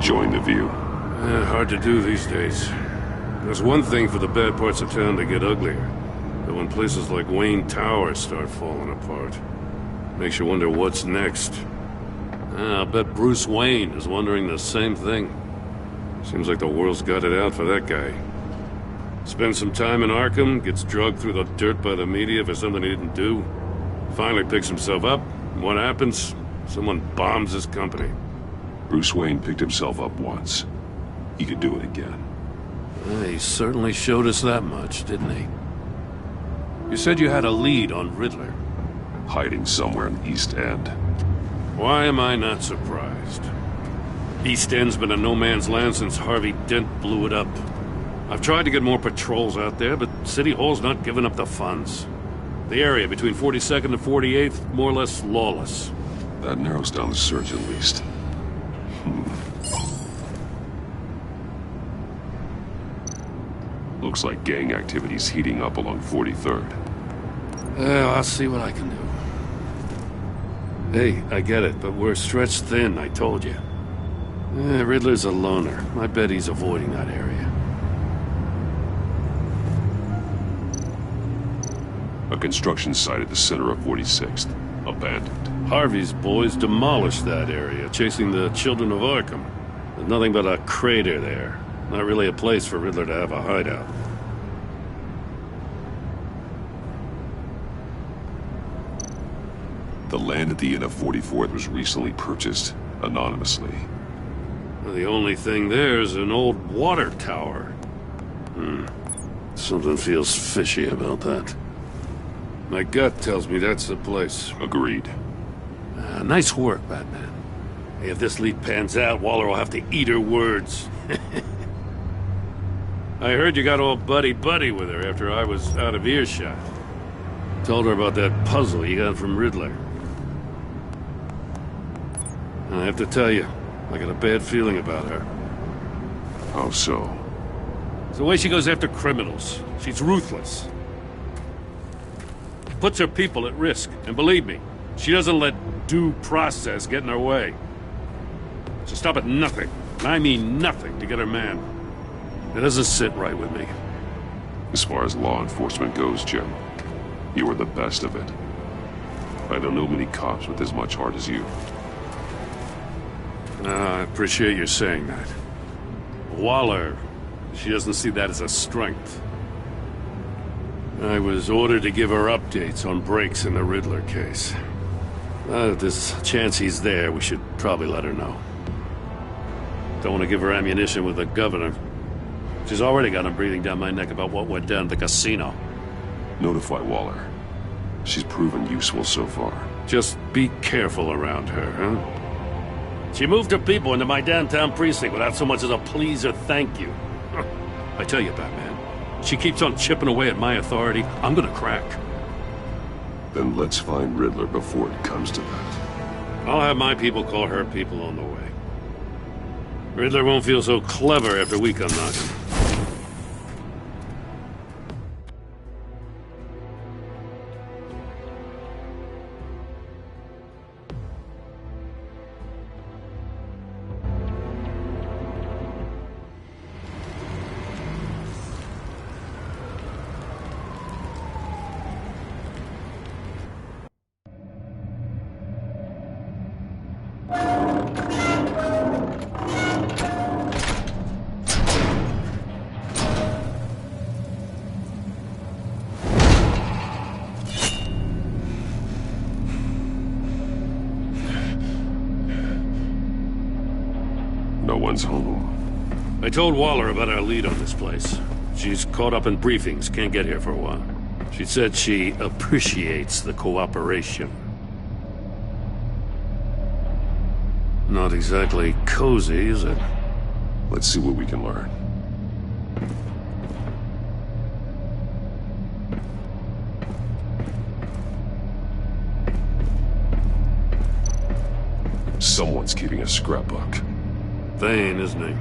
Enjoying the view? Hard to do these days. There's one thing for the bad parts of town to get uglier. But when places like Wayne Tower start falling apart, makes you wonder what's next. I'll bet Bruce Wayne is wondering the same thing. Seems like the world's got it out for that guy. Spends some time in Arkham, gets drugged through the dirt by the media for something he didn't do. Finally picks himself up, and what happens? Someone bombs his company. Bruce Wayne picked himself up once. He could do it again. He certainly showed us that much, didn't he? You said you had a lead on Riddler. Hiding somewhere in East End. Why am I not surprised? East End's been a no-man's land since Harvey Dent blew it up. I've tried to get more patrols out there, but City Hall's not giving up the funds. The area between 42nd and 48th, more or less lawless. That narrows down the search at least. Looks like gang activity's heating up along 43rd. Well, I'll see what I can do. Hey, I get it, but we're stretched thin, I told you. Riddler's a loner. I bet he's avoiding that area. A construction site at the center of 46th. Abandoned. Harvey's boys demolished that area, chasing the children of Arkham. There's nothing but a crater there. Not really a place for Riddler to have a hideout. The land at the end of 44th was recently purchased, anonymously. Well, the only thing there is an old water tower. Something feels fishy about that. My gut tells me that's the place. Agreed. Nice work, Batman. Hey, if this lead pans out, Waller will have to eat her words. I heard you got all buddy-buddy with her after I was out of earshot. Told her about that puzzle you got from Riddler. I have to tell you, I got a bad feeling about her. How so? It's the way she goes after criminals. She's ruthless. Puts her people at risk, and believe me, she doesn't let due process get in her way. She'll stop at nothing, and I mean nothing, to get her man. It doesn't sit right with me. As far as law enforcement goes, Jim, you are the best of it. I don't know many cops with as much heart as you. I appreciate you saying that. Waller, she doesn't see that as a strength. I was ordered to give her updates on breaks in the Riddler case. If there's a chance he's there, we should probably let her know. Don't want to give her ammunition with the governor. She's already got him breathing down my neck about what went down at the casino. Notify Waller. She's proven useful so far. Just be careful around her, huh? She moved her people into my downtown precinct without so much as a please or thank you. I tell you, Batman, she keeps on chipping away at my authority, I'm gonna crack. Then let's find Riddler before it comes to that. I'll have my people call her people on the way. Riddler won't feel so clever after we come knocking. No one's home. I told Waller about our lead on this place. She's caught up in briefings, can't get here for a while. She said she appreciates the cooperation. Not exactly cozy, is it? Let's see what we can learn. Someone's keeping a scrapbook. Vain, isn't he?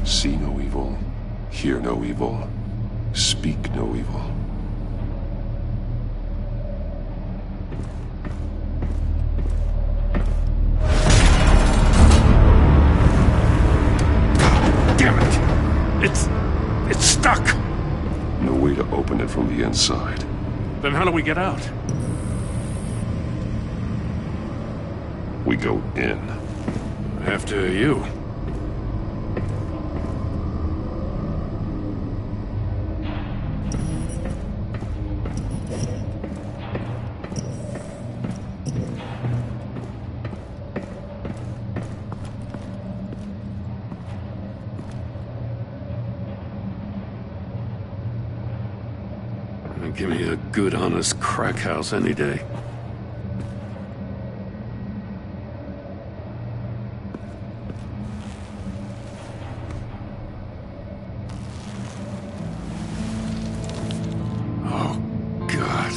See no evil, hear no evil, speak no evil. open it from the inside. Then how do we get out? We go in. After you. Give me a good, honest crack house any day. Oh, God.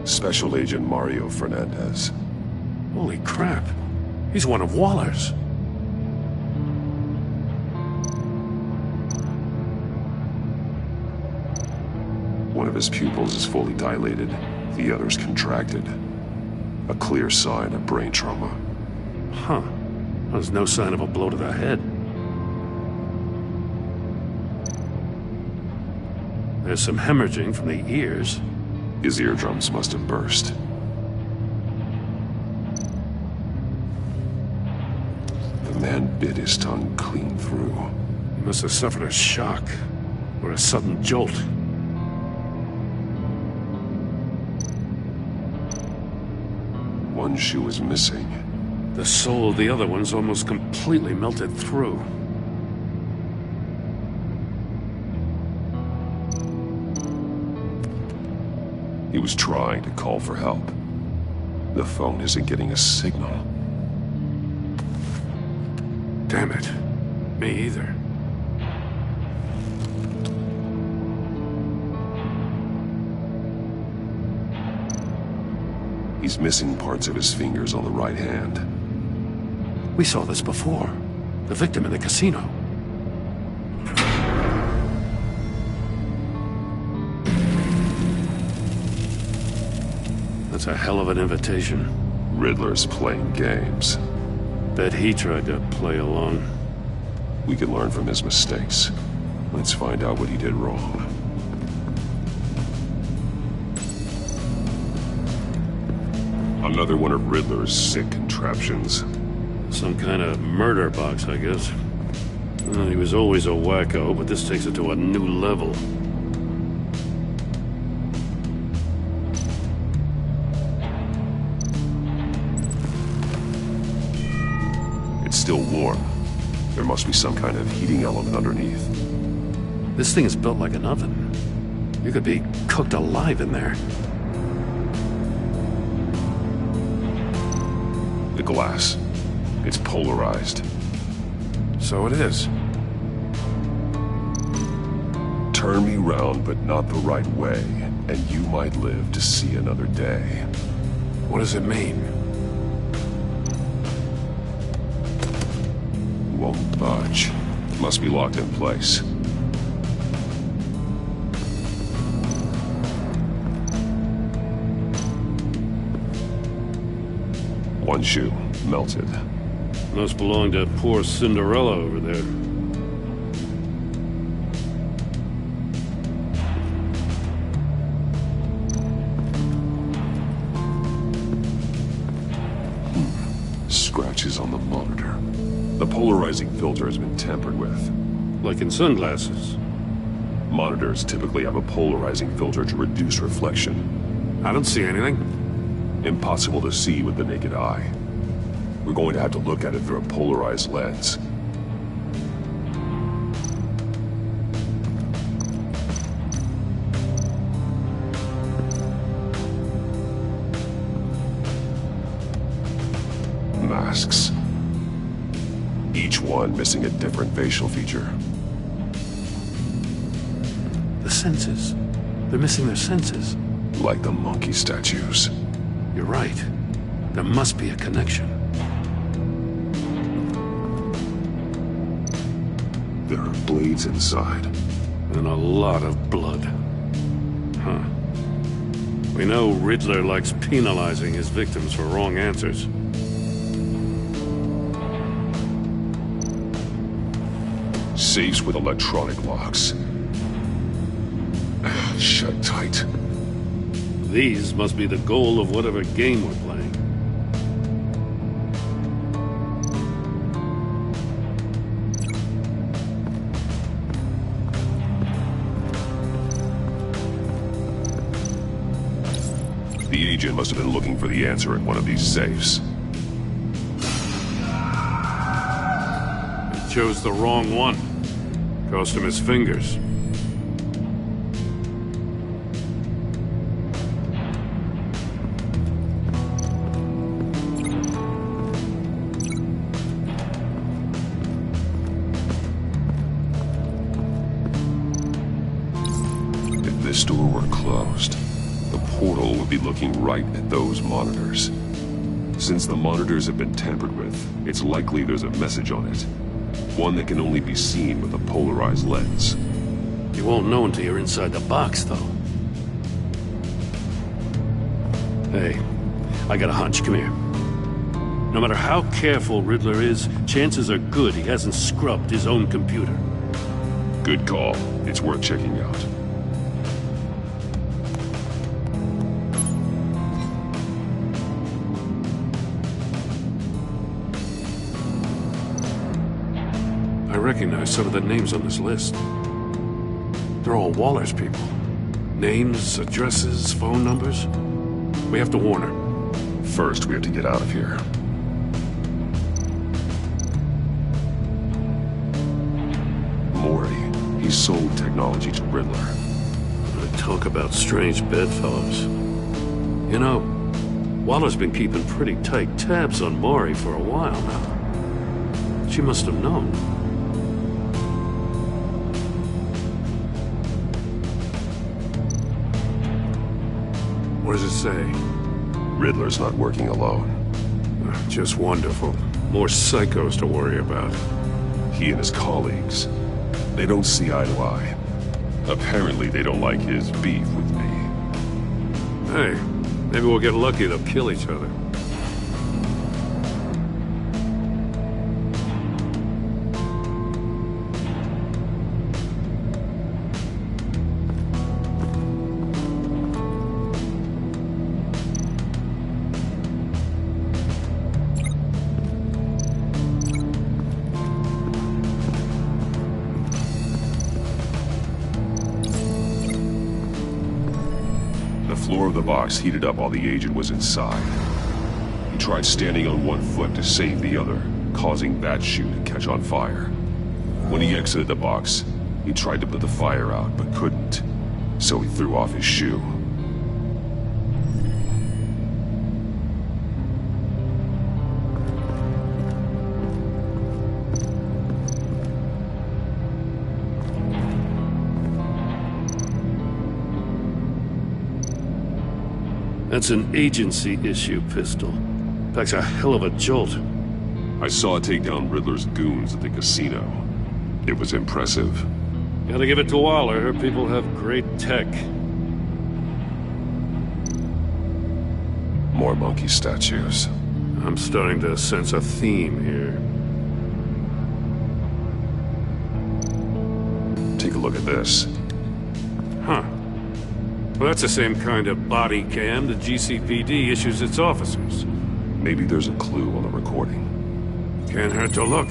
Special Agent Mario Fernandez. Holy crap. He's one of Waller's. One of his pupils is fully dilated, the other's contracted. A clear sign of brain trauma. Huh. There's no sign of a blow to the head. There's some hemorrhaging from the ears. His eardrums must have burst. The man bit his tongue clean through. He must have suffered a shock, or a sudden jolt. One shoe is missing. The sole of the other one's almost completely melted through. He was trying to call for help. The phone isn't getting a signal. Damn it. Me either. He's missing parts of his fingers on the right hand. We saw this before. The victim in the casino. That's a hell of an invitation. Riddler's playing games. Bet he tried to play along. We can learn from his mistakes. Let's find out what he did wrong. Another one of Riddler's sick contraptions. Some kind of murder box, I guess. Well, he was always a wacko, but this takes it to a new level. It's still warm. There must be some kind of heating element underneath. This thing is built like an oven. You could be cooked alive in there. The glass. It's polarized. So it is. Turn me round, but not the right way, and you might live to see another day. What does it mean? Won't budge. Must be locked in place. One shoe, melted. Must belong to poor Cinderella over there. Scratches on the monitor. The polarizing filter has been tampered with. Like in sunglasses. Monitors typically have a polarizing filter to reduce reflection. I don't see anything. Impossible to see with the naked eye. We're going to have to look at it through a polarized lens. Masks. Each one missing a different facial feature. The senses. They're missing their senses. Like the monkey statues. You're right. There must be a connection. There are blades inside. And a lot of blood. Huh. We know Riddler likes penalizing his victims for wrong answers. Safes with electronic locks. Shut tight. These must be the goal of whatever game we're playing. The agent must have been looking for the answer in one of these safes. He chose the wrong one. Cost him his fingers. If this door were closed, the portal would be looking right at those monitors. Since the monitors have been tampered with, it's likely there's a message on it. One that can only be seen with a polarized lens. You won't know until you're inside the box, though. Hey, I got a hunch. Come here. No matter how careful Riddler is, chances are good he hasn't scrubbed his own computer. Good call. It's worth checking out. I recognize some of the names on this list. They're all Waller's people. Names, addresses, phone numbers. We have to warn her. First, we have to get out of here. Maury, he sold technology to Riddler. Talk about strange bedfellows. You know, Waller's been keeping pretty tight tabs on Maury for a while now. She must have known. What does it say? Riddler's not working alone. Just wonderful. More psychos to worry about. He and his colleagues, they don't see eye to eye. Apparently they don't like his beef with me. Hey, maybe we'll get lucky they'll kill each other. The floor of the box heated up while the agent was inside. He tried standing on one foot to save the other, causing that shoe to catch on fire. When he exited the box, he tried to put the fire out, but couldn't, so he threw off his shoe. That's an agency-issue pistol. Packs a hell of a jolt. I saw it take down Riddler's goons at the casino. It was impressive. Gotta give it to Waller. Her people have great tech. More monkey statues. I'm starting to sense a theme here. Take a look at this. Huh. Well, that's the same kind of body cam the GCPD issues its officers. Maybe there's a clue on the recording. Can't hurt to look.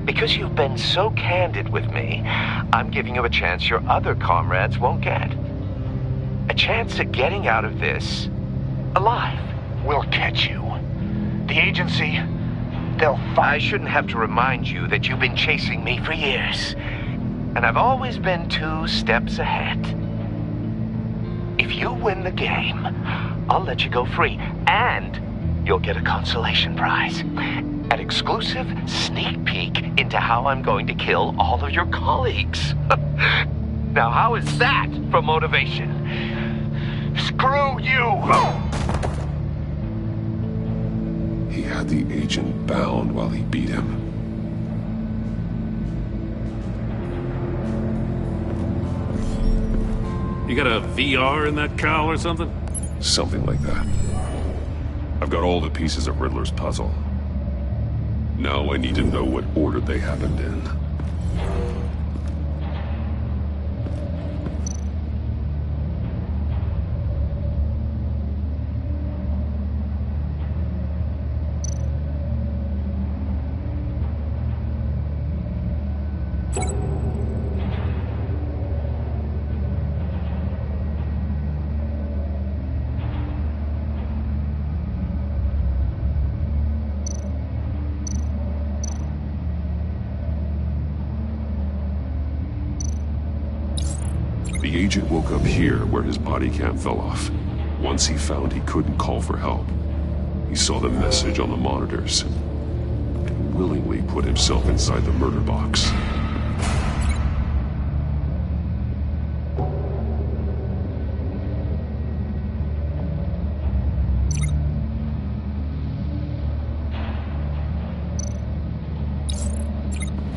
Because you've been so candid with me, I'm giving you a chance your other comrades won't get. A chance at getting out of this alive. We'll catch you. The agency, they'll I find... shouldn't have to remind you that you've been chasing me for years. And I've always been 2 steps ahead. If you win the game, I'll let you go free. And you'll get a consolation prize. An exclusive sneak peek into how I'm going to kill all of your colleagues. Now, how is that for motivation? Screw you! He had the agent bound while he beat him. You got a VR in that cowl or something? Something like that. I've got all the pieces of Riddler's puzzle. Now I need to know what order they happened in. The agent woke up here where his body cam fell off. Once he found he couldn't call for help, he saw the message on the monitors and willingly put himself inside the murder box.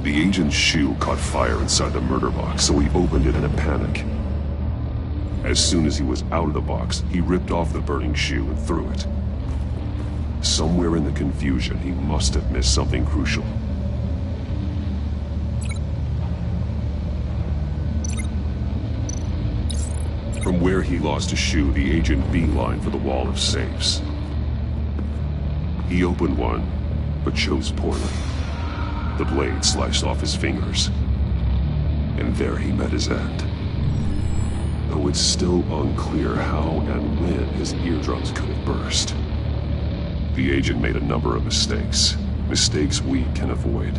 The agent's shoe caught fire inside the murder box, so he opened it in a panic. As soon as he was out of the box, he ripped off the burning shoe and threw it. Somewhere in the confusion, he must have missed something crucial. From where he lost his shoe, the agent beelined for the wall of safes. He opened one, but chose poorly. The blade sliced off his fingers, and there he met his end. Though it's still unclear how and when his eardrums could have burst. The agent made a number of mistakes we can avoid.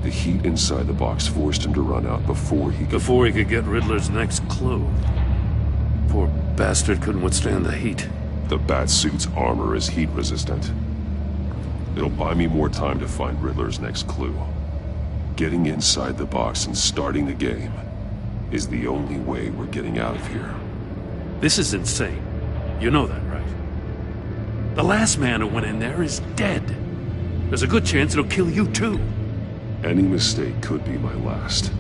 The heat inside the box forced him to run out before he could get Riddler's next clue. Poor bastard couldn't withstand the heat. The Batsuit's armor is heat resistant. It'll buy me more time to find Riddler's next clue. Getting inside the box and starting the game is the only way we're getting out of here. This is insane. You know that, right? The last man who went in there is dead. There's a good chance it'll kill you too. Any mistake could be my last.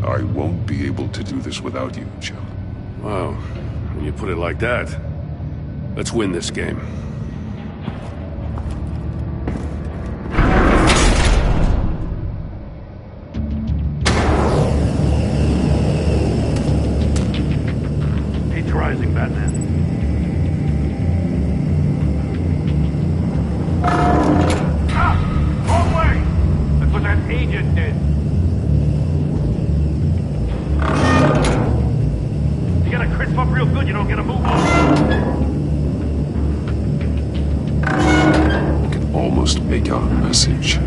I won't be able to do this without you, Jim. Wow, when you put it like that, let's win this game. Rising, Batman. Wrong way! That's what that agent did. You gotta crisp up real good, you don't get a move on. I can almost make out a message.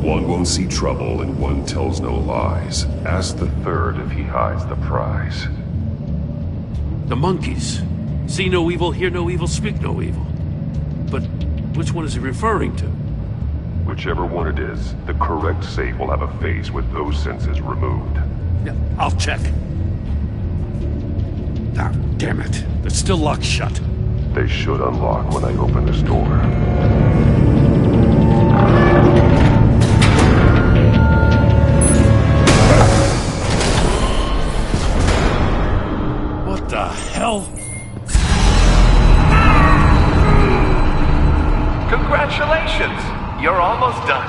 One won't see trouble and one tells no lies. Ask the third if he hides the prize. The monkeys. See no evil, hear no evil, speak no evil. But which one is he referring to? Whichever one it is, the correct safe will have a face with those senses removed. Yeah, I'll check. Ah, damn it. They're still locked shut. They should unlock when I open this door. What the hell? Congratulations! You're almost done.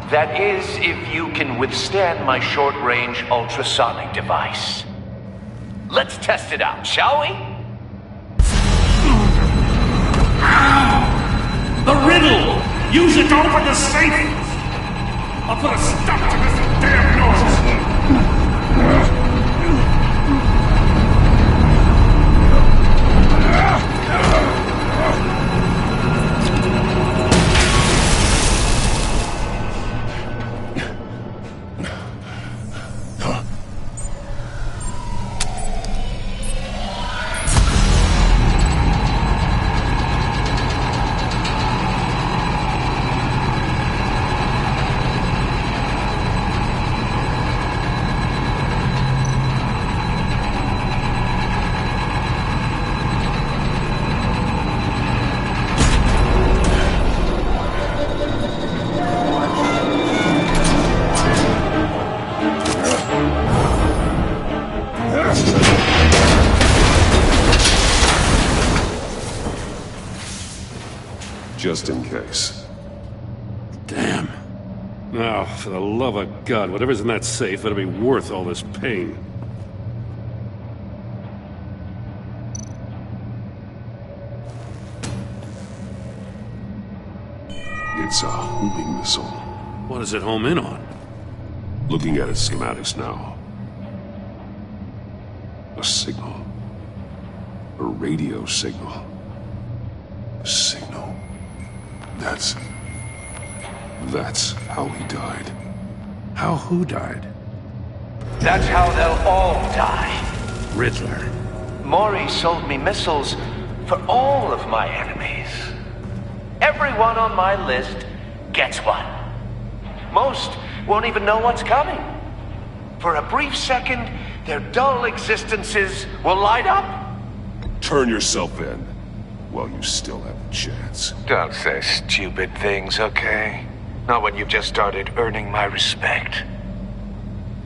That is, if you can withstand my short-range ultrasonic device. Let's test it out, shall we? The riddle! Use it to open the safe! I'll put a stop to this damn noise! just in case. Damn. Now, for the love of God, whatever's in that safe better be worth all this pain. It's a homing missile. What does it home in on? Looking at its schematics now. A signal. A radio signal. A signal. That's how he died. How who died? That's how they'll all die. Riddler. Maury sold me missiles for all of my enemies. Everyone on my list gets one. Most won't even know what's coming. For a brief second, their dull existences will light up. Turn yourself in while you still have a chance. Don't say stupid things, okay? Not when you've just started earning my respect.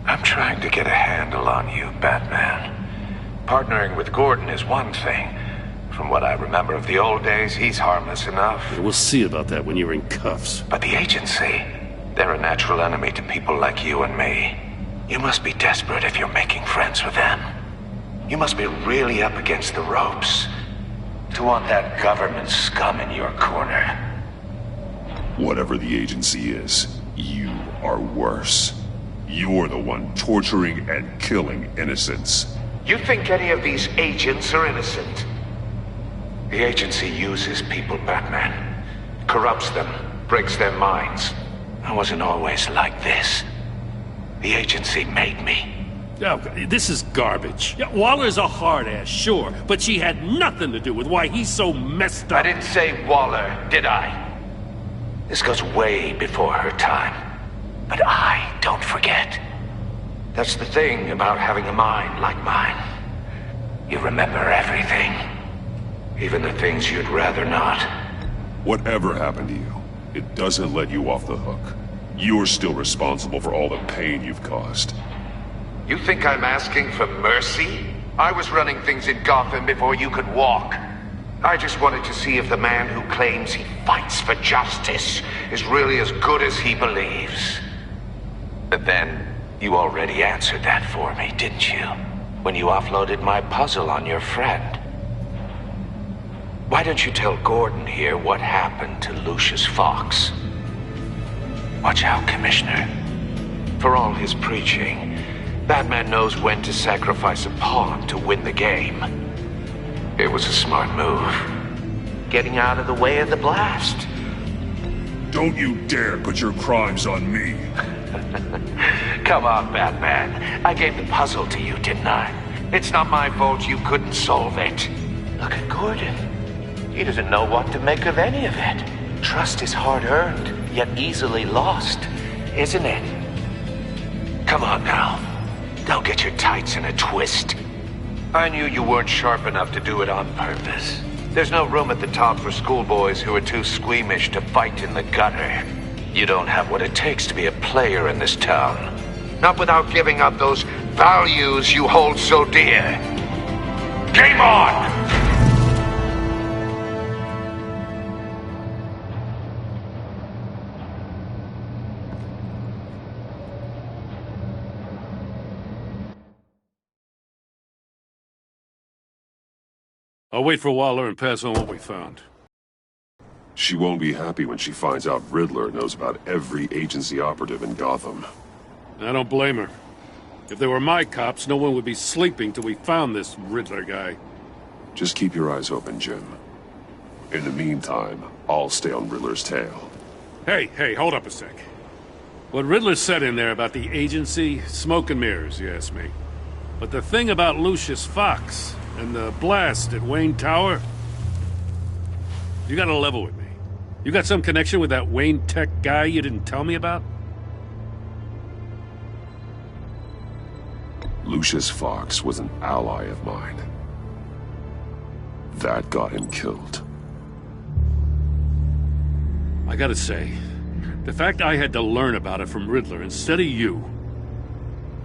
I'm trying to get a handle on you, Batman. Partnering with Gordon is one thing. From what I remember of the old days, he's harmless enough. We'll see about that when you're in cuffs. But the agency, they're a natural enemy to people like you and me. You must be desperate if you're making friends with them. You must be really up against the ropes to want that government scum in your corner. Whatever the agency is, you are worse. You're the one torturing and killing innocents. You think any of these agents are innocent? The agency uses people, Batman. Corrupts them, breaks their minds. I wasn't always like this. The agency made me. Oh, this is garbage. Yeah, Waller's a hard ass, sure, but she had nothing to do with why he's so messed up. I didn't say Waller, did I? This goes way before her time. But I don't forget. That's the thing about having a mind like mine. You remember everything. Even the things you'd rather not. Whatever happened to you, it doesn't let you off the hook. You're still responsible for all the pain you've caused. You think I'm asking for mercy? I was running things in Gotham before you could walk. I just wanted to see if the man who claims he fights for justice is really as good as he believes. But then, you already answered that for me, didn't you? When you offloaded my puzzle on your friend. Why don't you tell Gordon here what happened to Lucius Fox? Watch out, Commissioner. For all his preaching, Batman knows when to sacrifice a pawn to win the game. It was a smart move. Getting out of the way of the blast. Don't you dare put your crimes on me. Come on, Batman. I gave the puzzle to you, didn't I? It's not my fault you couldn't solve it. Look at Gordon. He doesn't know what to make of any of it. Trust is hard-earned, yet easily lost, isn't it? Come on now. Don't get your tights in a twist. I knew you weren't sharp enough to do it on purpose. There's no room at the top for schoolboys who are too squeamish to fight in the gutter. You don't have what it takes to be a player in this town. Not without giving up those values you hold so dear. Game on! I'll wait for Waller and pass on what we found. She won't be happy when she finds out Riddler knows about every agency operative in Gotham. I don't blame her. If they were my cops, no one would be sleeping till we found this Riddler guy. Just keep your eyes open, Jim. In the meantime, I'll stay on Riddler's tail. Hey, hold up a sec. What Riddler said in there about the agency, smoke and mirrors, you ask me. But the thing about Lucius Fox and the blast at Wayne Tower, you gotta level with me. You got some connection with that Wayne Tech guy you didn't tell me about? Lucius Fox was an ally of mine. That got him killed. I gotta say, the fact I had to learn about it from Riddler instead of you,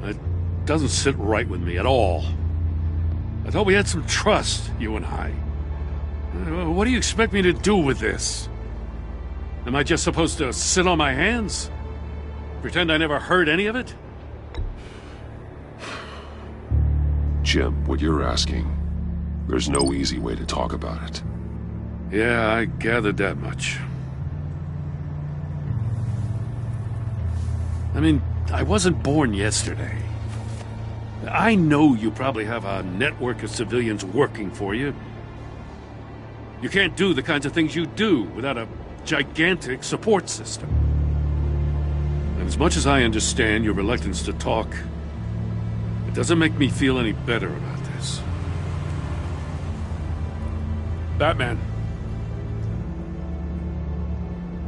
it doesn't sit right with me at all. I thought we had some trust, you and I. What do you expect me to do with this? Am I just supposed to sit on my hands? Pretend I never heard any of it? Jim, what you're asking, there's no easy way to talk about it. Yeah, I gathered that much. I mean, I wasn't born yesterday. I know you probably have a network of civilians working for you. You can't do the kinds of things you do without a gigantic support system. And as much as I understand your reluctance to talk, it doesn't make me feel any better about this. Batman.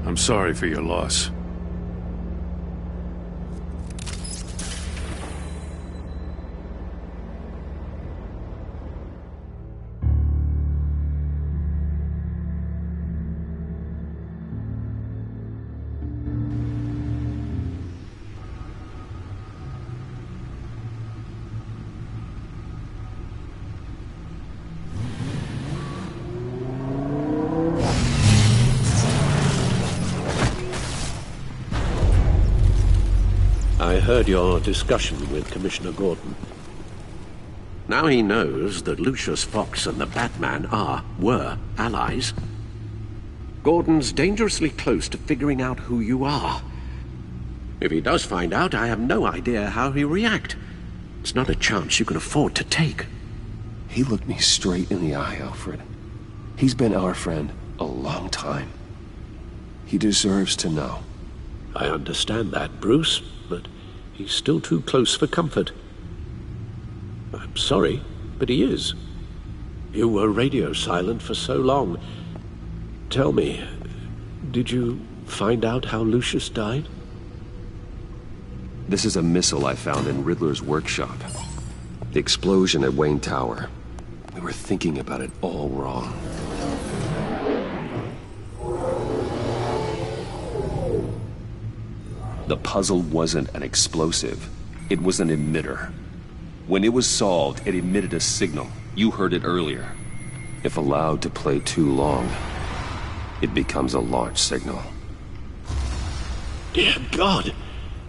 I'm sorry for your loss. I heard your discussion with Commissioner Gordon. Now he knows that Lucius Fox and the Batman were allies. Gordon's dangerously close to figuring out who you are. If he does find out, I have no idea how he'll react. It's not a chance you can afford to take. He looked me straight in the eye, Alfred. He's been our friend a long time. He deserves to know. I understand that, Bruce, but he's still too close for comfort. I'm sorry, but he is. You were radio silent for so long. Tell me, did you find out how Lucius died? This is a missile I found in Riddler's workshop. The explosion at Wayne Tower. We were thinking about it all wrong. The puzzle wasn't an explosive. It was an emitter. When it was solved, it emitted a signal. You heard it earlier. If allowed to play too long, it becomes a launch signal. Dear God!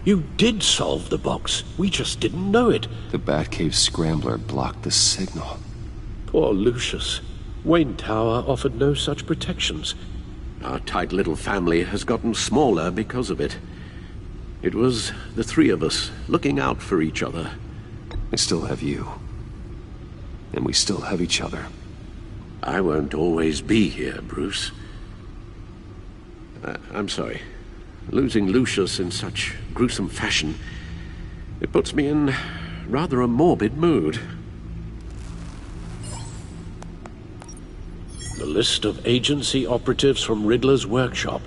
You did solve the box. We just didn't know it. The Batcave scrambler blocked the signal. Poor Lucius. Wayne Tower offered no such protections. Our tight little family has gotten smaller because of it. It was the three of us looking out for each other. I still have you. And we still have each other. I won't always be here, Bruce. I'm sorry. Losing Lucius in such gruesome fashion, it puts me in rather a morbid mood. The list of agency operatives from Riddler's workshop.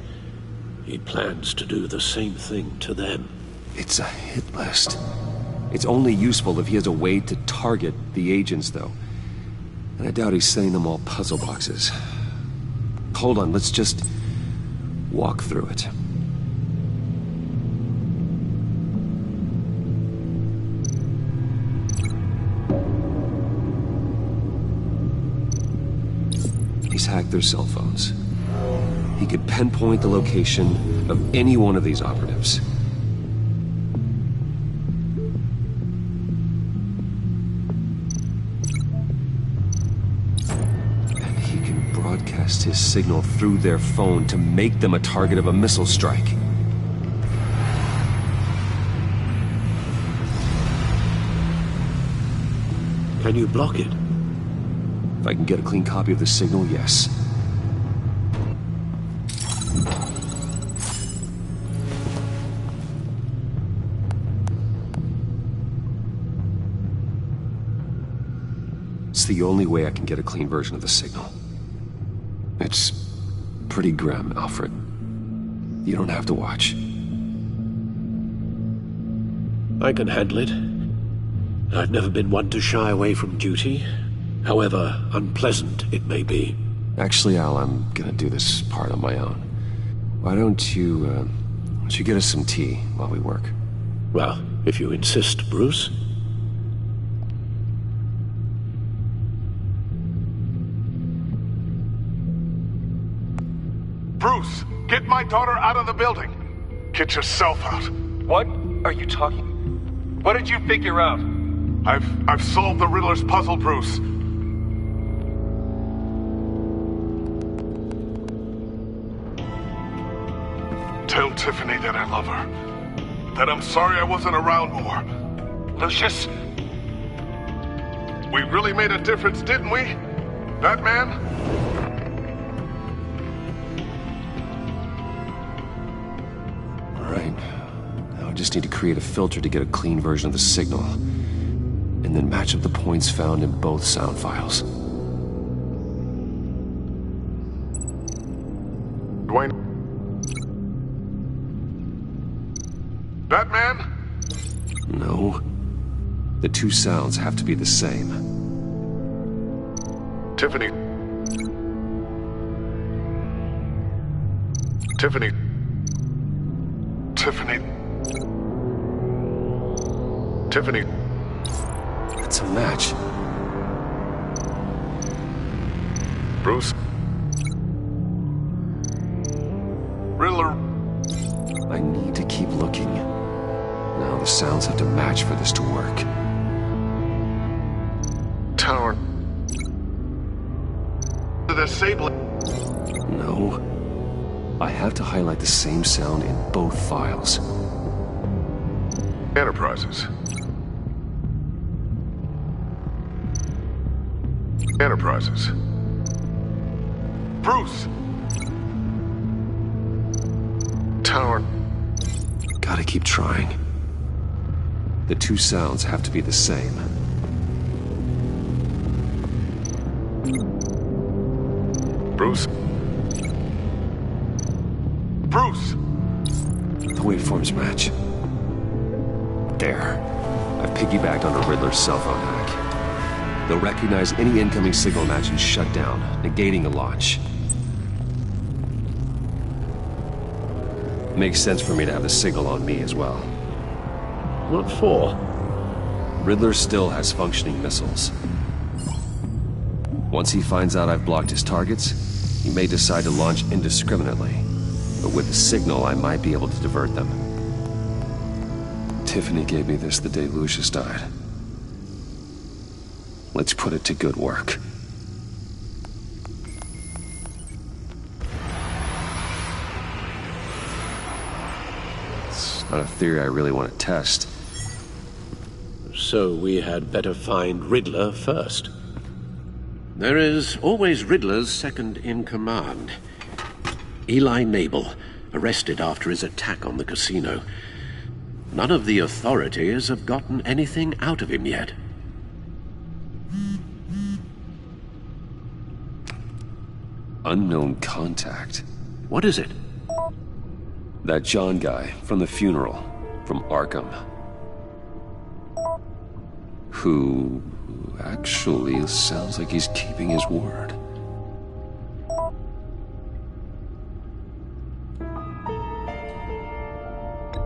He plans to do the same thing to them. It's a hit list. It's only useful if he has a way to target the agents, though. And I doubt he's sending them all puzzle boxes. Hold on, let's just walk through it. He's hacked their cell phones. He could pinpoint the location of any one of these operatives. And he can broadcast his signal through their phone to make them a target of a missile strike. Can you block it? If I can get a clean copy of the signal, yes. It's the only way I can get a clean version of the signal. It's pretty grim, Alfred. You don't have to watch. I can handle it. I've never been one to shy away from duty, however unpleasant it may be. Actually, Al, I'm gonna do this part on my own. Why don't you get us some tea while we work? Well, if you insist, Bruce. Bruce, get my daughter out of the building. Get yourself out. What are you talking? What did you figure out? I've solved the Riddler's puzzle, Bruce. Tell Tiffany that I love her. That I'm sorry I wasn't around more. Lucius? We really made a difference, didn't we? Batman? All right. Now I just need to create a filter to get a clean version of the signal. And then match up the points found in both sound files. Dwayne? Batman? No. The two sounds have to be the same. Tiffany. Tiffany. Tiffany. Tiffany. It's a match. Bruce. Riddler. I need to keep looking. Now the sounds have to match for this to work. Tower. The disabling. No. I have to highlight the same sound in both files. Enterprises. Enterprises. Bruce! Tower. Gotta keep trying. The two sounds have to be the same. Bruce? Bruce! The waveforms match. There. I've piggybacked on a Riddler's cell phone hack. They'll recognize any incoming signal match and shut down, negating a launch. Makes sense for me to have the signal on me as well. What for? Riddler still has functioning missiles. Once he finds out I've blocked his targets, he may decide to launch indiscriminately. But with the signal, I might be able to divert them. Tiffany gave me this the day Lucius died. Let's put it to good work. It's not a theory I really want to test. So we had better find Riddler first. There is always Riddler's second in command. Eli Nabel, arrested after his attack on the casino. None of the authorities have gotten anything out of him yet. Unknown contact. What is it? That John guy from the funeral, from Arkham. Who actually sounds like he's keeping his word.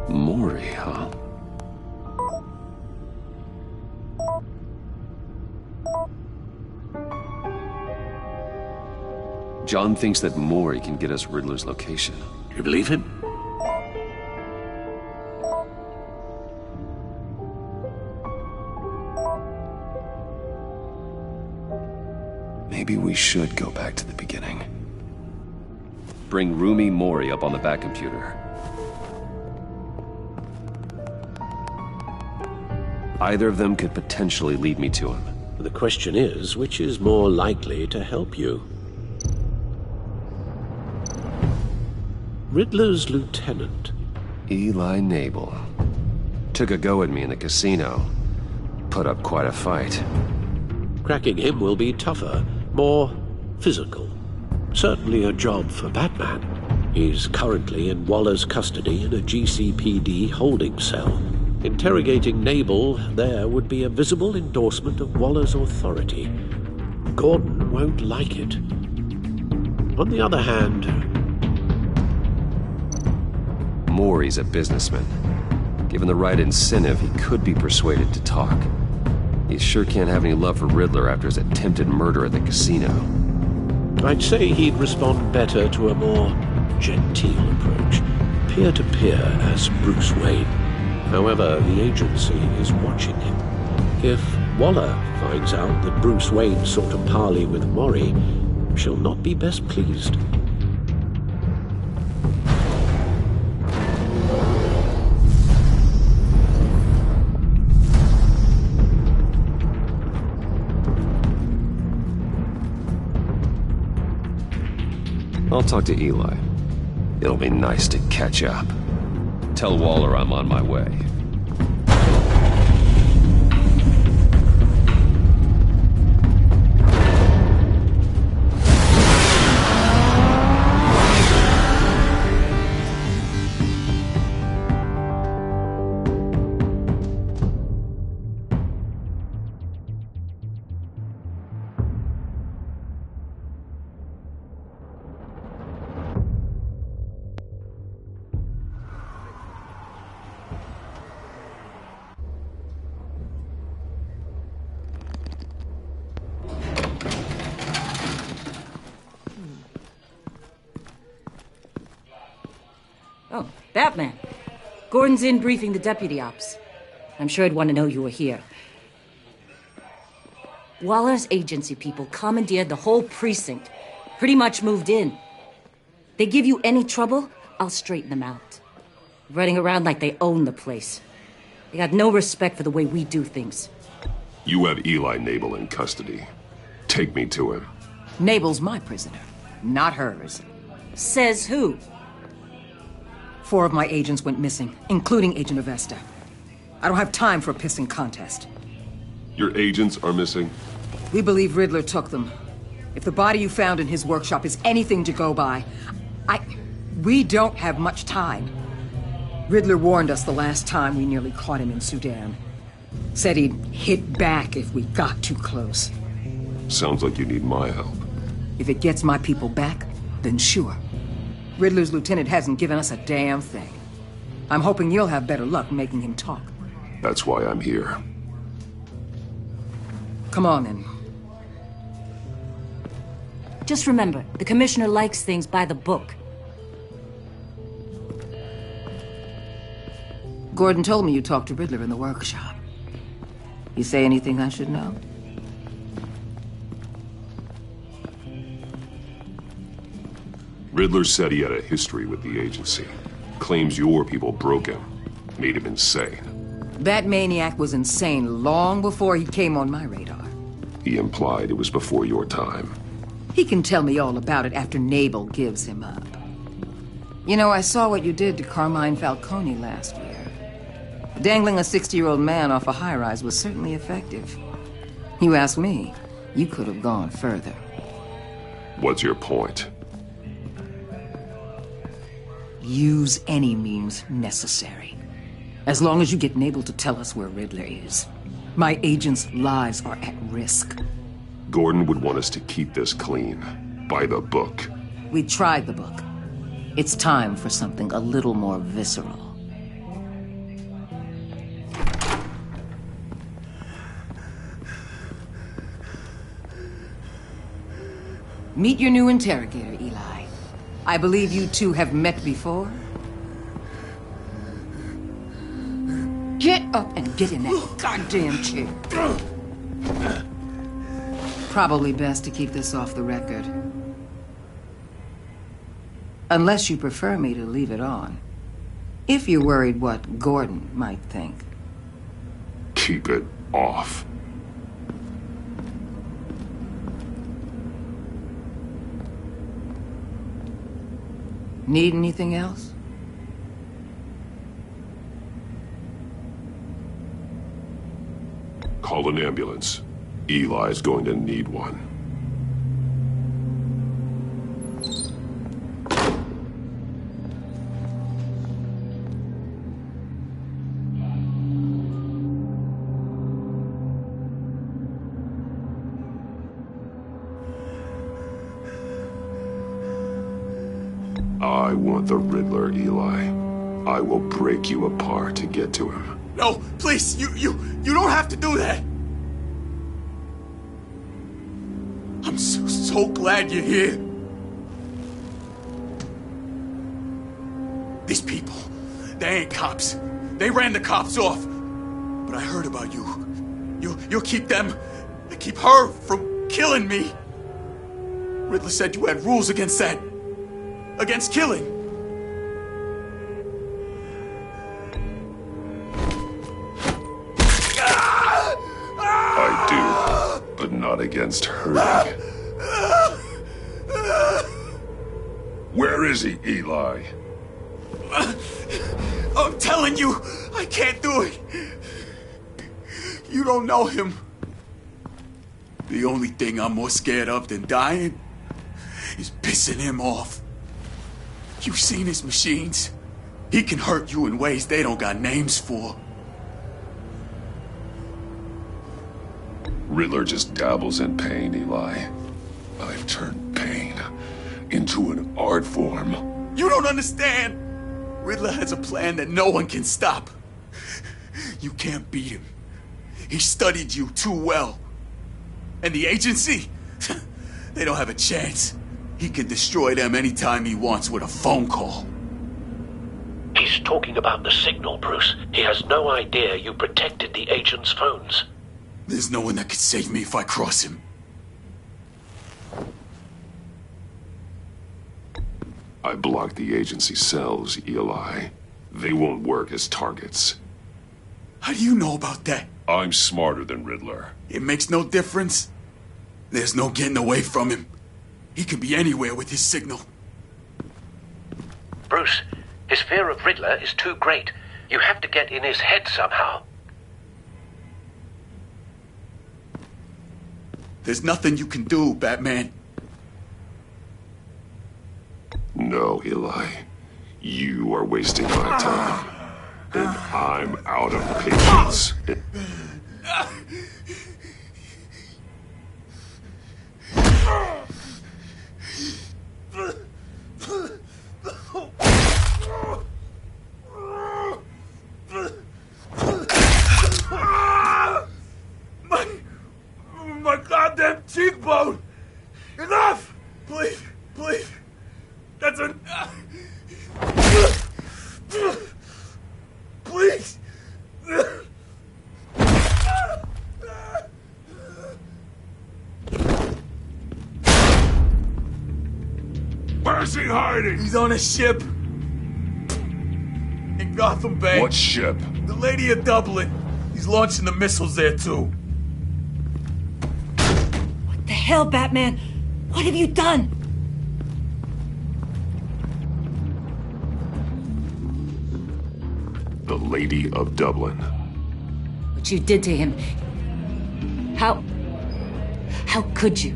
Maury, huh? John thinks that Maury can get us Riddler's location. You believe him? Maybe we should go back to the beginning. Bring Rumi Mori up on the back computer. Either of them could potentially lead me to him. The question is, which is more likely to help you? Riddler's lieutenant. Eli Nabel. Took a go at me in the casino. Put up quite a fight. Cracking him will be tougher, more physical. Certainly a job for Batman. He's currently in Waller's custody in a GCPD holding cell. Interrogating Nabel there would be a visible endorsement of Waller's authority. Gordon won't like it. On the other hand... Maury's a businessman. Given the right incentive, he could be persuaded to talk. He sure can't have any love for Riddler after his attempted murder at the casino. I'd say he'd respond better to a more genteel approach, peer-to-peer as Bruce Wayne. However, the agency is watching him. If Waller finds out that Bruce Wayne sought a parley with Mori, she'll not be best pleased. I'll talk to Eli. It'll be nice to catch up. Tell Waller I'm on my way. Oh, Batman. Gordon's in briefing the deputy ops. I'm sure I'd want to know you were here. Waller's agency people commandeered the whole precinct. Pretty much moved in. They give you any trouble, I'll straighten them out. Running around like they own the place. They got no respect for the way we do things. You have Eli Nabel in custody. Take me to him. Nabel's my prisoner, not hers. Says who? 4 of my agents went missing, including Agent Avesta. I don't have time for a pissing contest. Your agents are missing? We believe Riddler took them. If the body you found in his workshop is anything to go by, we don't have much time. Riddler warned us the last time we nearly caught him in Sudan. Said he'd hit back if we got too close. Sounds like you need my help. If it gets my people back, then sure. Riddler's lieutenant hasn't given us a damn thing. I'm hoping you'll have better luck making him talk. That's why I'm here. Come on, then. Just remember, the commissioner likes things by the book. Gordon told me you talked to Riddler in the workshop. You say anything I should know? Riddler said he had a history with the agency. Claims your people broke him. Made him insane. That maniac was insane long before he came on my radar. He implied it was before your time. He can tell me all about it after Nabel gives him up. You know, I saw what you did to Carmine Falcone last year. Dangling a 60-year-old man off a high-rise was certainly effective. You ask me, you could have gone further. What's your point? Use any means necessary. As long as you get Nabel to tell us where Riddler is. My agents' lives are at risk. Gordon would want us to keep this clean. By the book. We tried the book. It's time for something a little more visceral. Meet your new interrogator, Eli. I believe you two have met before? Get up and get in that goddamn chair. Probably best to keep this off the record. Unless you prefer me to leave it on. If you're worried what Gordon might think. Keep it off. Need anything else? Call an ambulance. Eli's going to need one. I want the Riddler, Eli. I will break you apart to get to him. No, please, you don't have to do that. I'm so glad you're here. These people, they ain't cops. They ran the cops off. But I heard about you. You'll keep them, keep her from killing me. Riddler said you had rules against that. Against killing. I do, but not against hurting. Where is he, Eli? I'm telling you, I can't do it. You don't know him. The only thing I'm more scared of than dying is pissing him off. You've seen his machines. He can hurt you in ways they don't got names for. Riddler just dabbles in pain, Eli. I've turned pain into an art form. You don't understand. Riddler has a plan that no one can stop. You can't beat him. He studied you too well. And the agency? They don't have a chance. He can destroy them anytime he wants with a phone call. He's talking about the signal, Bruce. He has no idea you protected the agent's phones. There's no one that could save me if I cross him. I blocked the agency cells, Eli. They won't work as targets. How do you know about that? I'm smarter than Riddler. It makes no difference. There's no getting away from him. He can be anywhere with his signal. Bruce, his fear of Riddler is too great. You have to get in his head somehow. There's nothing you can do, Batman. No, Eli. You are wasting my time. And I'm out of patience. My goddamn cheekbone! Enough! Please, please. That's an... Please! Where's he hiding? He's on a ship. In Gotham Bay. What ship? The Lady of Dublin. He's launching the missiles there, too. What the hell, Batman? What have you done? The Lady of Dublin. What you did to him. How could you?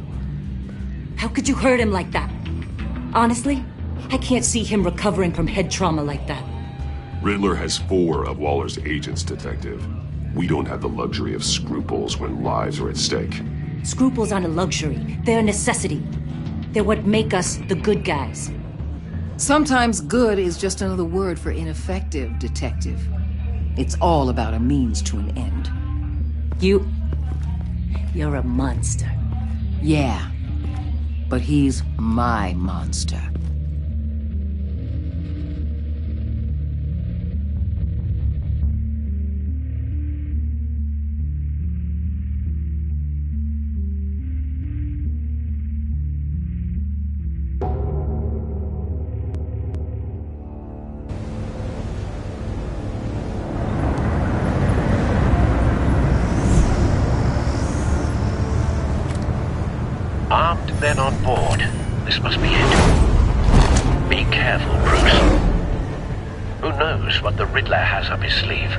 How could you hurt him like that? Honestly, I can't see him recovering from head trauma like that. Riddler has 4 of Waller's agents, Detective. We don't have the luxury of scruples when lives are at stake. Scruples aren't a luxury. They're a necessity. They're what make us the good guys. Sometimes good is just another word for ineffective, Detective. It's all about a means to an end. You're a monster. Yeah, but he's my monster. Armed men on board. This must be it. Be careful, Bruce. Who knows what the Riddler has up his sleeve?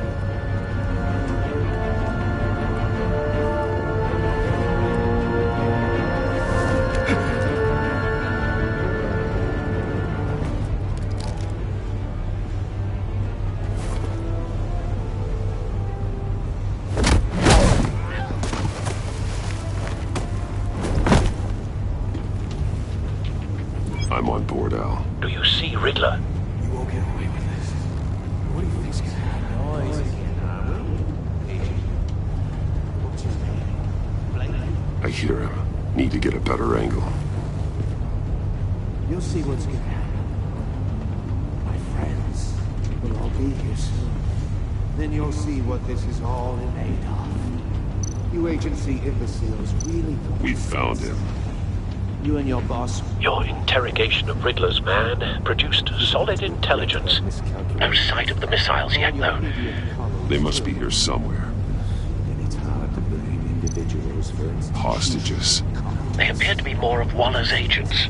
I'm on board, Al. Do you see Riddler? You won't get away with this. What do you think's gonna happen? I hear him. Need to get a better angle. You'll see what's gonna happen. My friends. be here soon. Then you'll see what this is all in aid of. You agency imbeciles really... We found him. You and your boss... Your interrogation of Riddler's man produced solid intelligence. No sight of the missiles yet, though. They must be here somewhere. And it's hard to blame individuals for... Hostages. They appear to be more of Waller's agents.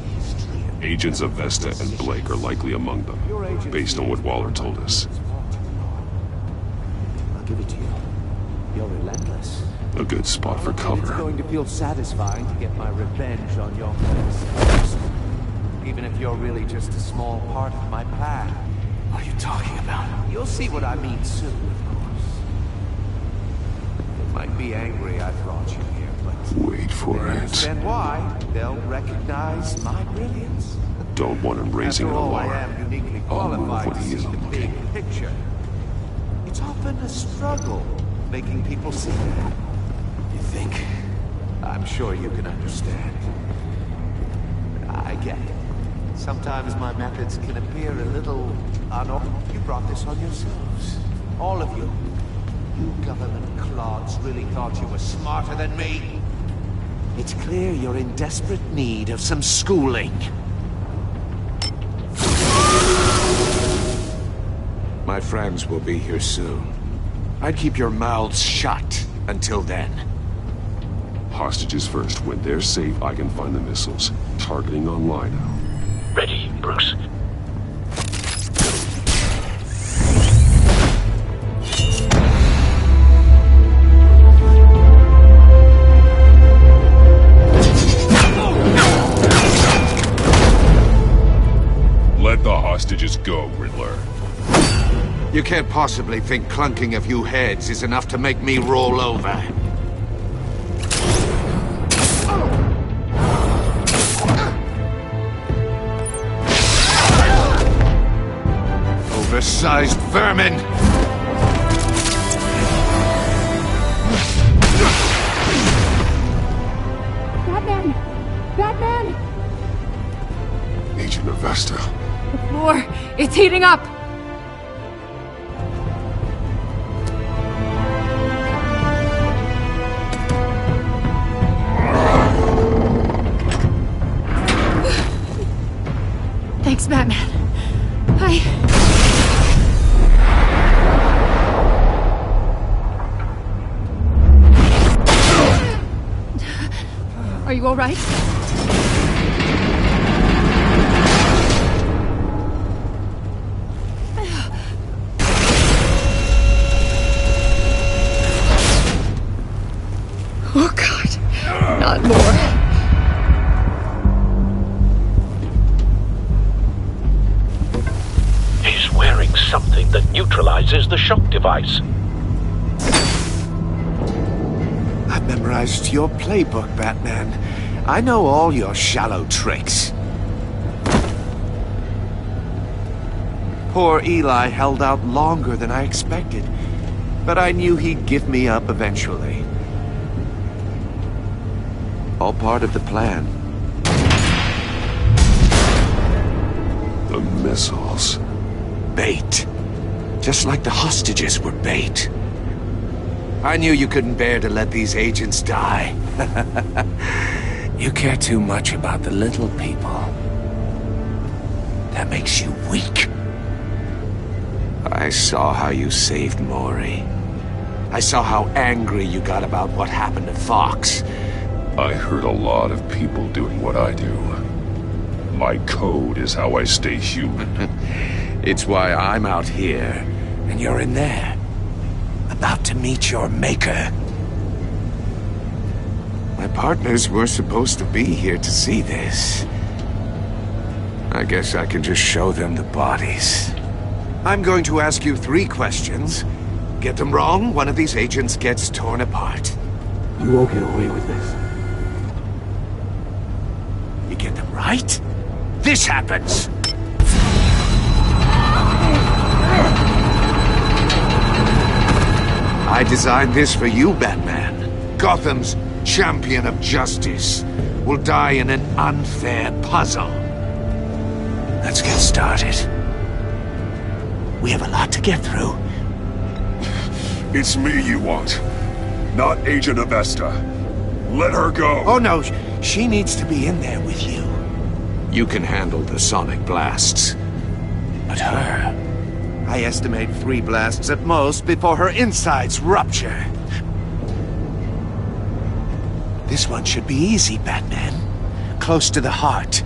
Agents of Vesta and Blake are likely among them, based on what Waller told us. I'll give it to you. You're relentless. A good spot for It's cover. going to feel satisfying to get my revenge on your predecessors. Even if you're really just a small part of my plan. What are you talking about? You'll see what I mean soon, of course. They might be angry I brought you here, but... Wait for they it. understand why. They'll recognize my brilliance. Don't want him raising an After all, I alarm. am uniquely I'll move qualified when to he see isn't the looking. big picture. It's often a struggle making people see that. You think? I'm sure you can understand. I get it. Sometimes my methods can appear a little unorthodox. You brought this on yourselves. All of you. You government clods really thought you were smarter than me. It's clear you're in desperate need of some schooling. My friends will be here soon. I'd keep your mouths shut until then. Hostages first. When they're safe, I can find the missiles. Targeting on Lino. Ready, Bruce. Let the hostages go, Riddler. You can't possibly think clunking a few heads is enough to make me roll over. Oversized vermin! Batman! Batman! Agent of Vesta. The floor, it's heating up! Thanks, Batman. Are you all right? Oh, God. Not more. He's wearing something that neutralizes the shock device. I've memorized your playbook, Batman. I know all your shallow tricks. Poor Eli held out longer than I expected, but I knew he'd give me up eventually. All part of the plan. The missiles. Bait. Just like the hostages were bait. I knew you couldn't bear to let these agents die. You care too much about the little people. That makes you weak. I saw how you saved Maury. I saw how angry you got about what happened to Fox. I heard a lot of people doing what I do. My code is how I stay human. It's why I'm out here, and you're in there. About to meet your maker. My partners were supposed to be here to see this. I guess I can just show them the bodies. I'm going to ask you 3 questions. Get them wrong, one of these agents gets torn apart. You won't get away with this. You get them right, this happens! I designed this for you, Batman. Gotham's champion of justice will die in an unfair puzzle. Let's get started. We have a lot to get through. It's me you want, not Agent Avesta. Let her go. Oh no, she needs to be in there with you. You can handle the sonic blasts. But her... I estimate 3 blasts at most before her insides rupture. This one should be easy, Batman. Close to the heart.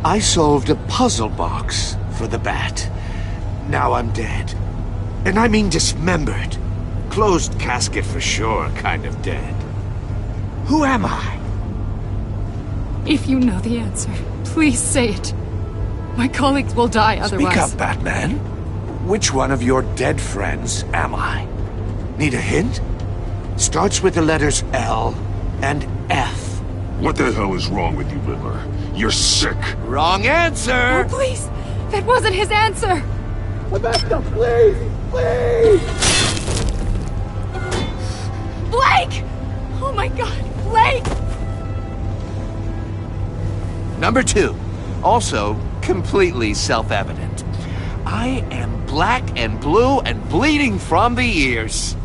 I solved a puzzle box for the Bat. Now I'm dead. And I mean dismembered. Closed casket for sure, kind of dead. Who am I? If you know the answer, please say it. My colleagues will die otherwise. Speak up, Batman. Which one of your dead friends am I? Need a hint? Starts with the letters L and F. What the hell is wrong with you, Riddler? You're sick. Wrong answer! Oh, please! That wasn't his answer! Rebecca, please! Please! Blake! Oh my god, Blake! Number 2. Also, completely self-evident. I am black and blue and bleeding from the ears.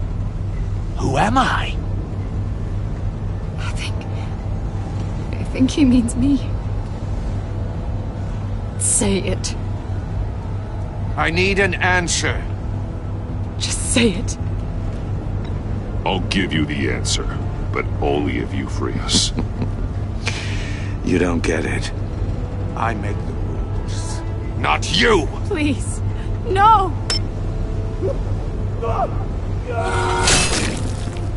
Who am I? I think he means me. Say it. I need an answer. Just say it. I'll give you the answer, but only if you free us. You don't get it. I make the rules. Not you! Please. No!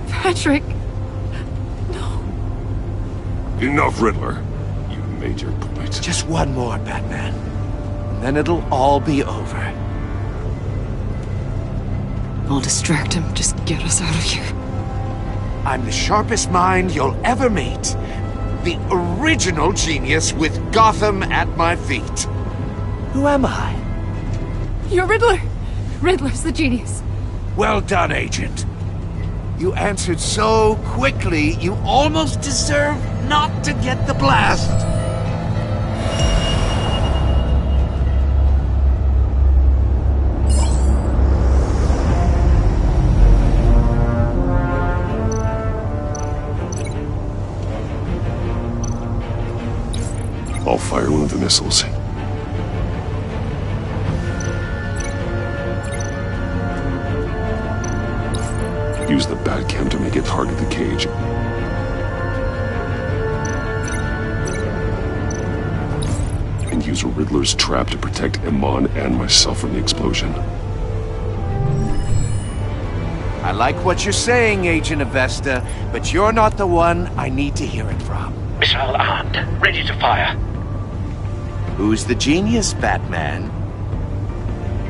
Patrick. Enough, Riddler. You've made your point. Just one more, Batman. And then it'll all be over. I'll distract him. Just get us out of here. I'm the sharpest mind you'll ever meet. The original genius with Gotham at my feet. Who am I? You're Riddler. Riddler's the genius. Well done, Agent. You answered so quickly, you almost deserve not to get the blast. I'll fire one of the missiles. Use the Batcam to make it target the cage. And use a Riddler's trap to protect Iman and myself from the explosion. I like what you're saying, Agent Avesta, but you're not the one I need to hear it from. Missile armed, ready to fire. Who's the genius, Batman?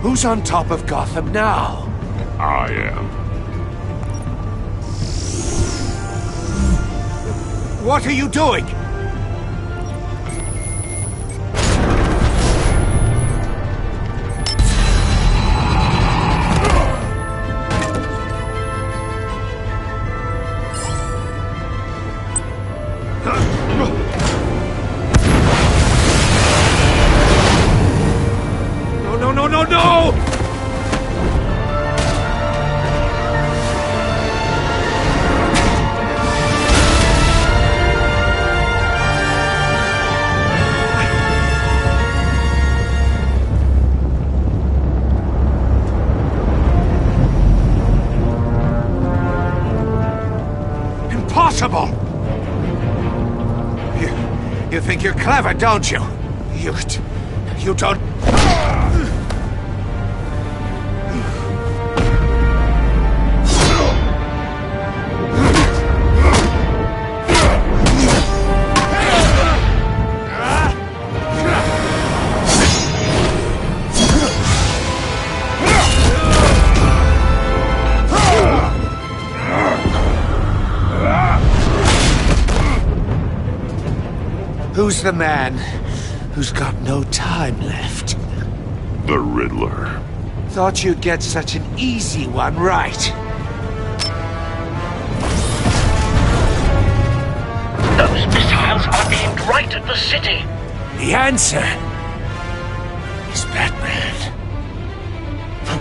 Who's on top of Gotham now? I am. What are you doing? No! Impossible! You think you're clever, don't you? You don't... Who's the man who's got no time left? The Riddler. Thought you'd get such an easy one right. Those missiles are aimed right at the city. The answer is Batman. The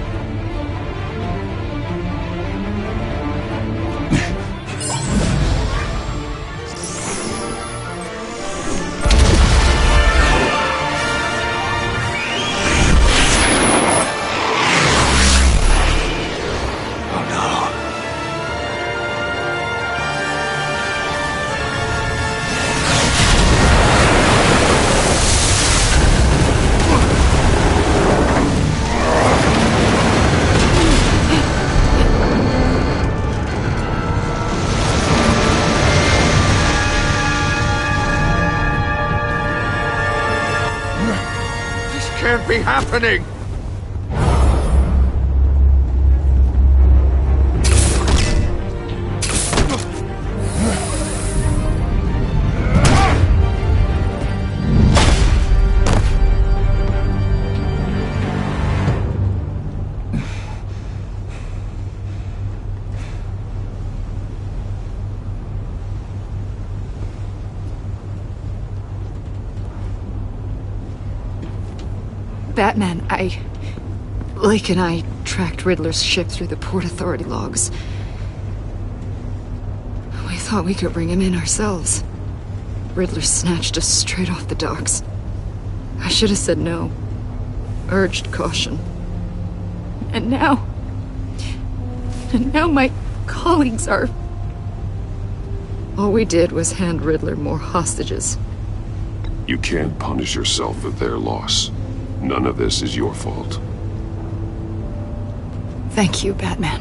really happening? Batman, Lake and I tracked Riddler's ship through the Port Authority logs. We thought we could bring him in ourselves. Riddler snatched us straight off the docks. I should have said no. Urged caution. And now my colleagues are... All we did was hand Riddler more hostages. You can't punish yourself for their loss. None of this is your fault. Thank you, Batman.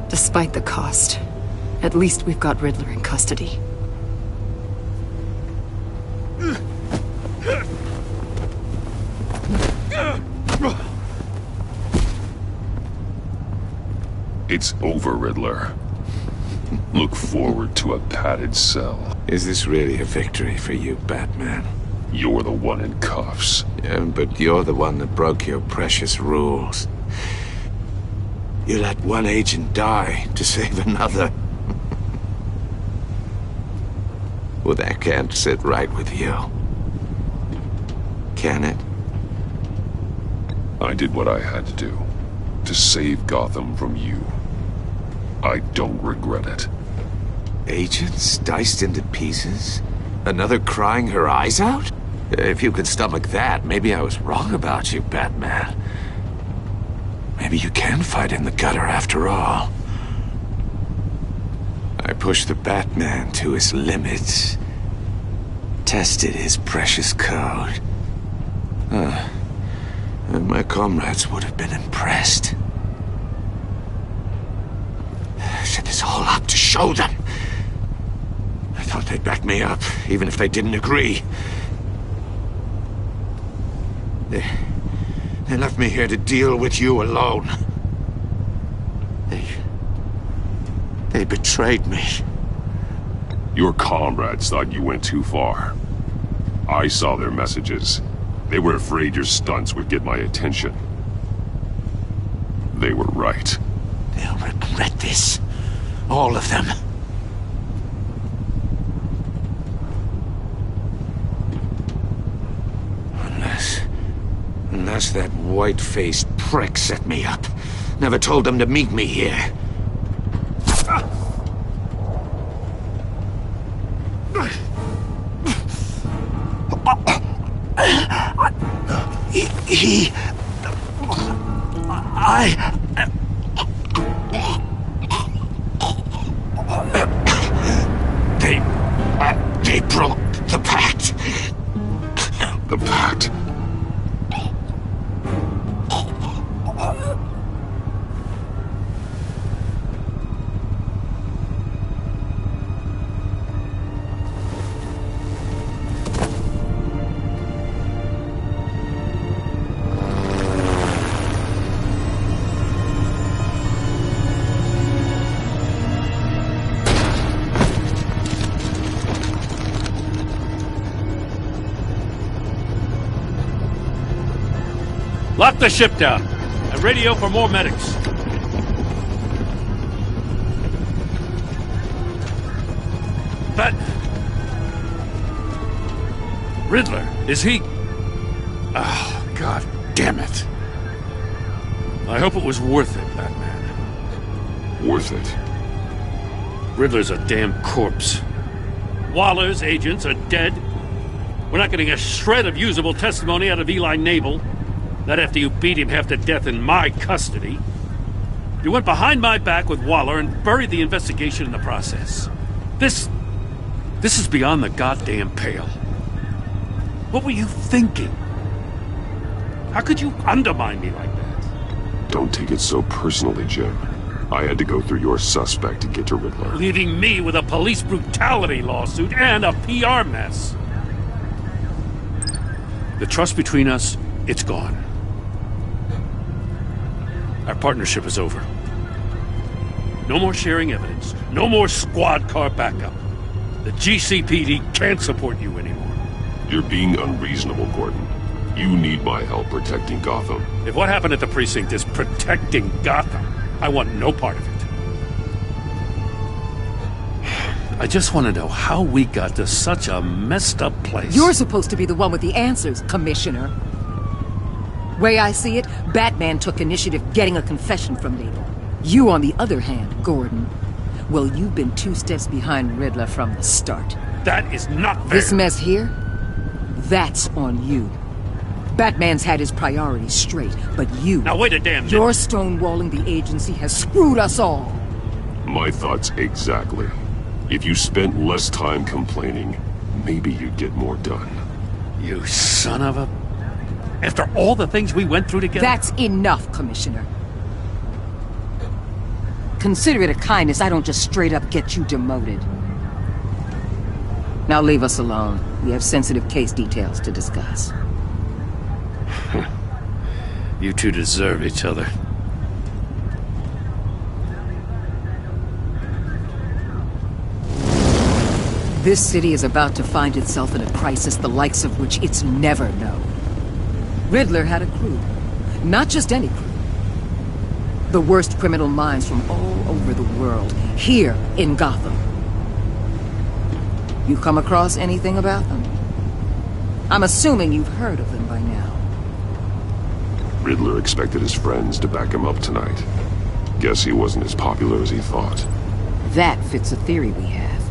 Despite the cost, at least we've got Riddler in custody. It's over, Riddler. Look forward to a padded cell. Is this really a victory for you, Batman? You're the one in cuffs. Yeah, but you're the one that broke your precious rules. You let one agent die to save another. Well, that can't sit right with you. Can it? I did what I had to do. To save Gotham from you. I don't regret it. Agents diced into pieces? Another crying her eyes out? If you could stomach that, maybe I was wrong about you, Batman. Maybe you can fight in the gutter after all. I pushed the Batman to his limits. Tested his precious code. And my comrades would have been impressed. I set this all up to show them. I thought they'd back me up, even if they didn't agree. They left me here to deal with you alone. They betrayed me. Your comrades thought you went too far. I saw their messages. They were afraid your stunts would get my attention. They were right. They'll regret this. All of them. Unless that white-faced prick set me up. Never told them to meet me here. They broke the pact. The pact? Lock the ship down and radio for more medics. But... Riddler, is he... Oh, God damn it. I hope it was worth it, Batman. Worth it? Riddler's a damn corpse. Waller's agents are dead. We're not getting a shred of usable testimony out of Eli Nabel. Not after you beat him half to death in my custody. You went behind my back with Waller and buried the investigation in the process. This is beyond the goddamn pale. What were you thinking? How could you undermine me like that? Don't take it so personally, Jim. I had to go through your suspect to get to Riddler. Leaving me with a police brutality lawsuit and a PR mess. The trust between us it's gone. Our partnership is over. No more sharing evidence. No more squad car backup. The GCPD can't support you anymore. You're being unreasonable, Gordon. You need my help protecting Gotham. If what happened at the precinct is protecting Gotham, I want no part of it. I just want to know how we got to such a messed up place. You're supposed to be the one with the answers, Commissioner. Way I see it, Batman took initiative getting a confession from Nabel. You, on the other hand, Gordon, well, you've been 2 steps behind Riddler from the start. That is not fair. This mess here, that's on you. Batman's had his priorities straight, but you... Now wait a damn minute. Your stonewalling the agency has screwed us all. My thoughts exactly. If you spent less time complaining, maybe you'd get more done. You son of a... After all the things we went through together? That's enough, Commissioner. Consider it a kindness I don't just straight up get you demoted. Now leave us alone. We have sensitive case details to discuss. You two deserve each other. This city is about to find itself in a crisis the likes of which it's never known. Riddler had a crew. Not just any crew. The worst criminal minds from all over the world, here in Gotham. You come across anything about them? I'm assuming you've heard of them by now. Riddler expected his friends to back him up tonight. Guess he wasn't as popular as he thought. That fits a theory we have.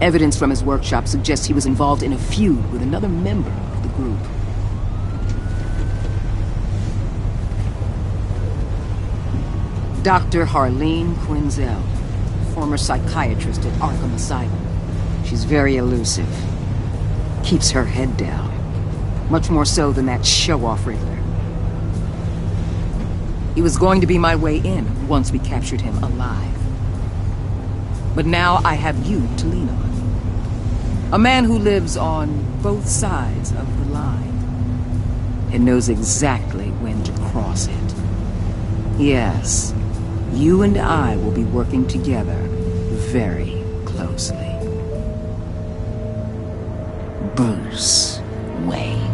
Evidence from his workshop suggests he was involved in a feud with another member of the group. Dr. Harleen Quinzel, former psychiatrist at Arkham Asylum. She's very elusive. Keeps her head down. Much more so than that show-off Riddler. He was going to be my way in once we captured him alive. But now I have you to lean on. A man who lives on both sides of the line and knows exactly when to cross it. Yes, you and I will be working together very closely. Bruce Wayne.